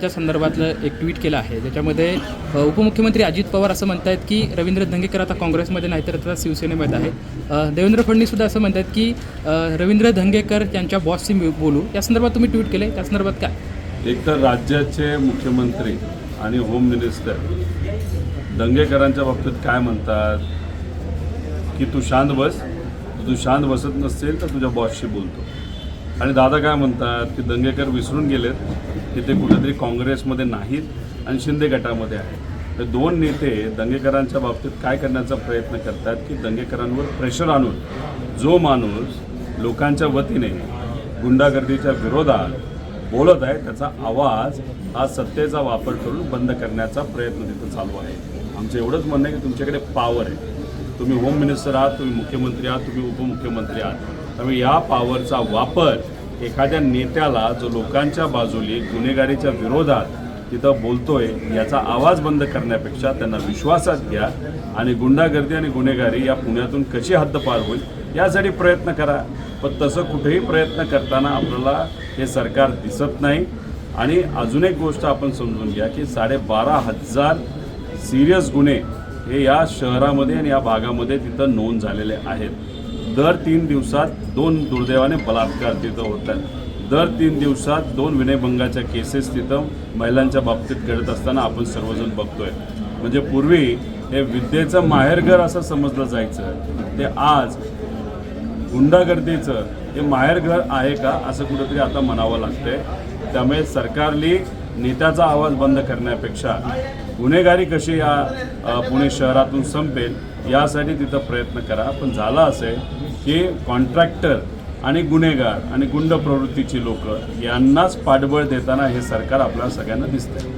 दंगेकरांच्या संदर्भातलं एक ट्विट केलं आहे, ज्याच्यामध्ये उपमुख्यमंत्री अजित पवार असं म्हणतात की रवींद्र दंगेकर आता काँग्रेसमध्ये नाही तर आता शिवसेनेमध्ये आहेत. देवेंद्र फडणवीससुद्धा असं म्हणतात की रवींद्र दंगेकर यांच्या बॉसशी बोलू. या संदर्भात तुम्ही ट्विट केले, त्या संदर्भात काय? एक तर राज्याचे मुख्यमंत्री आणि होम मिनिस्टर दंगेकरांच्या बाबतीत काय म्हणतात की तू शांत बस, तू शांत बसत नसेल तर तुझ्या बॉसशी बोलतो. आणि दादा काय म्हणतात की दंगेकर विसरून गेलेत की ते कुठेतरी काँग्रेसमध्ये नाहीत आणि शिंदे गटामध्ये आहेत. ते दोन नेते दंगेकरांच्या बाबतीत काय करण्याचा प्रयत्न करतात की दंगेकरांवर प्रेशर आणून जो माणूस लोकांच्या वतीने गुंडागर्दीच्या विरोधात बोलत आहे त्याचा आवाज हा सत्तेचा वापर करून बंद करण्याचा प्रयत्न तिथं चालू आहे. आमचं एवढंच म्हणणं आहे की तुमच्याकडे पॉवर आहे, तुम्ही होम मिनिस्टर आहात, तुम्ही मुख्यमंत्री आहात, तुम्ही उपमुख्यमंत्री आहात. त्यामुळे या पॉवरचा वापर एखाद्या नेत्याला जो लोकांच्या बाजूने गुन्हेगारीच्या विरोधात तिथं बोलतोय याचा आवाज बंद करण्यापेक्षा त्यांना विश्वासात घ्या आणि गुंडागर्दी आणि गुन्हेगारी या पुण्यातून कशी हद्दपार होईल यासाठी प्रयत्न करा. पण तसं कुठेही प्रयत्न करताना आपल्याला हे सरकार दिसत नाही. आणि अजून एक गोष्ट आपण समजून घ्या की 12,500 सिरियस गुन्हे हे या शहरामध्ये आणि या भागामध्ये तिथं नोंद झालेले आहेत. दर 3 दिवसात 2 दुर्दैवाने बलात्कार तिथं होतात. दर 3 दिवसात 2 विनयभंगाच्या केसेस तिथं महिलांच्या बाबतीत घडत असताना आपण सर्वजण बघतोय. म्हणजे पूर्वी हे विद्येचं माहेरघर असं समजलं जायचं, ते आज गुंडागर्दीचं हे माहेरघर आहे का असं कुठंतरी आता म्हणावं लागतंय. त्यामुळे सरकारने नेत्याचा आवाज बंद करण्यापेक्षा गुन्हेगारी कशी या पुणे शहरातून संपेल यासाठी तिथं प्रयत्न करा. पण झालं असेल की कॉन्ट्रॅक्टर आणि गुन्हेगार आणि गुंड प्रवृत्तीची लोक यांनाच पाठबळ देताना हे सरकार आपल्याला सगळ्यांना दिसतंय.